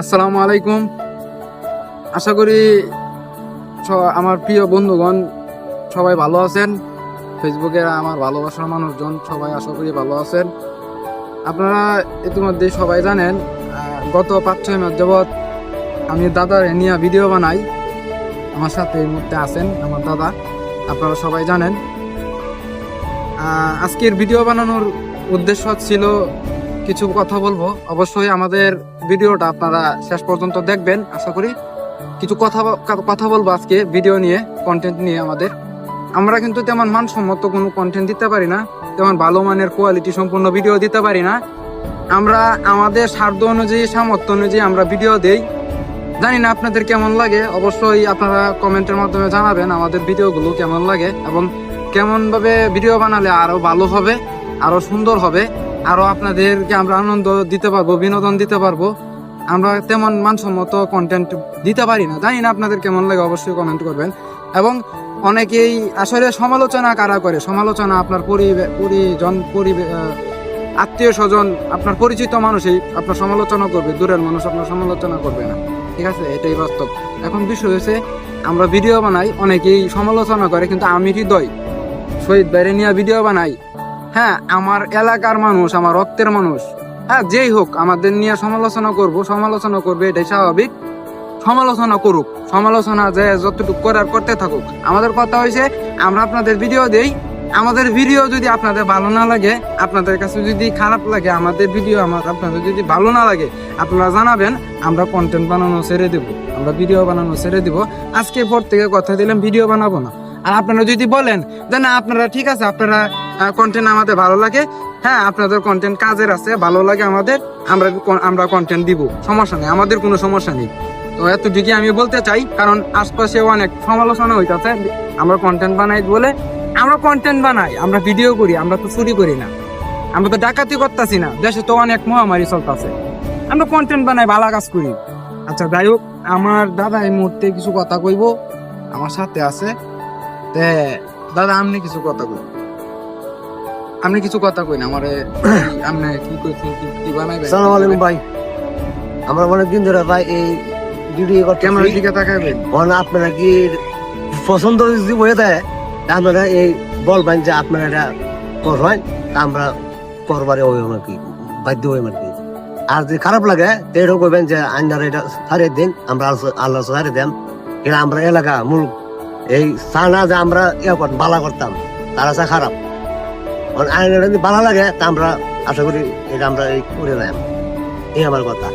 আসসালামু আলাইকুম। আশা করি আমার প্রিয় বন্ধুগণ সবাই ভালো আছেন। ফেসবুকে আমার ভালোবাসার মানুষজন সবাই আশা করি ভালো আছেন। আপনারা ইতিমধ্যে সবাই জানেন, গত 5-6 মাস যাবৎ আমি দাদার নিয়ে ভিডিও বানাই। আমার সাথে এই মুহূর্তে আছেন আমার দাদা, আপনারা সবাই জানেন। আজকের ভিডিও বানানোর উদ্দেশ্য ছিল কিছু কথা বলবো। অবশ্যই আমাদের ভিডিওটা আপনারা শেষ পর্যন্ত দেখবেন। আশা করি কিছু কথা বলবো আজকে ভিডিও নিয়ে, কন্টেন্ট নিয়ে। আমরা কিন্তু তেমন মানসম্মত কোনো কন্টেন্ট দিতে পারি না, তেমন ভালো মানের কোয়ালিটি সম্পূর্ণ ভিডিও দিতে পারি না। আমরা আমাদের সাধ্য অনুযায়ী, সামর্থ্য অনুযায়ী আমরা ভিডিও দেই। জানি না আপনাদের কেমন লাগে, অবশ্যই আপনারা কমেন্টের মাধ্যমে জানাবেন আমাদের ভিডিওগুলো কেমন লাগে এবং কেমনভাবে ভিডিও বানালে আরো ভালো হবে, আরো সুন্দর হবে, আরো আপনাদেরকে আমরা আনন্দ দিতে পারবো, বিনোদন দিতে পারবো। আমরা তেমন মানসম্মত কন্টেন্ট দিতে পারি না। জানি না আপনাদের কেমন লাগে, অবশ্যই কমেন্ট করবেন। এবং অনেকেই আসলে সমালোচনা কারা করে, সমালোচনা আপনার আত্মীয় স্বজন, আপনার পরিচিত মানুষই আপনার সমালোচনা করবে, দূরের মানুষ আপনার সমালোচনা করবে না। ঠিক আছে, এটাই বাস্তব। এখন বিষয় হয়েছে, আমরা ভিডিও বানাই, অনেকেই সমালোচনা করে, কিন্তু আমি হৃদয় শহীদ বাইরে নিয়ে ভিডিও বানাই। হ্যাঁ, আমার এলাকার মানুষ, আমার রক্তের মানুষ, হ্যাঁ যেই হোক, আমাদের নিয়ে সমালোচনা করবে, এটাই স্বাভাবিক। সমালোচনা করুক, সমালোচনা যে যতটুকু করার করতে থাকুক। আমাদের কথা হয়েছে, আমরা আপনাদের ভিডিও দেই, আমাদের ভিডিও যদি আপনাদের ভালো না লাগে, আপনাদের কাছে যদি খারাপ লাগে আমাদের ভিডিও, আপনাদের যদি ভালো না লাগে আপনারা জানাবেন। আমরা কন্টেন্ট বানানো ছেড়ে দেবো, আমরা ভিডিও বানানো ছেড়ে দিব। আজকের পর থেকে কথা দিলাম, ভিডিও বানাবো না। আর আপনারা যদি বলেন যে না, আপনারা ঠিক আছে, আপনারা কন্টেন্ট আমাদের ভালো লাগে, হ্যাঁ আপনাদের কন্টেন্ট কাজের আছে, ভালো লাগে আমাদের, আমরা কন্টেন্ট দিব, সমস্যা নেই, আমাদের কোনো সমস্যা নেই। তো এতটুকু আমি বলতে চাই, কারণ আশপাশে অনেক সমালোচনা হইতেছে। আমরা কন্টেন্ট বানাই বলে, আমরা কন্টেন্ট বানাই, আমরা ভিডিও করি, আমরা তো চুরি করি না, আমরা তো ডাকাতি করতেছি না। দেশে তো অনেক মহামারী চলতেছে, আমরা কন্টেন্ট বানাই, ভালো কাজ করি। আচ্ছা যাই হোক, আমার দাদা এই মুহূর্তে কিছু কথা কইব, আমার সাথে আছে। দাদা আপনি কিছু কথা কই, আপনি কিছু কথা কই না আমারে, আপনি কি কইছেন, কি বানাইবেন? আসসালামু আলাইকুম ভাই, আমরা অনেকদিন ধরে ভাই এই ভিডিও করতে, ক্যামেরার দিকে তাকাবেন। আপনারা কি পছন্দ যদি হয়ে দেয়, আপনারা এই বলবেন যে আপনারা এটা করবেন, আমরা করবারে ওই আর কি, বাধ্য হই আর কি। আর যদি খারাপ লাগে এটাও করবেন যে আইনারা এটা ছাড়িয়ে দিন, আমরা আল্লাহ ছাড়িয়ে দেন। এটা আমরা এলাকা মূল এই সানা যে আমরা বালা করতাম, তারা আছে খারাপ। আইনারা যদি ভালো লাগে তা আমরা আশা করি এটা আমরা এই করে দেয়, এই আমার কথা।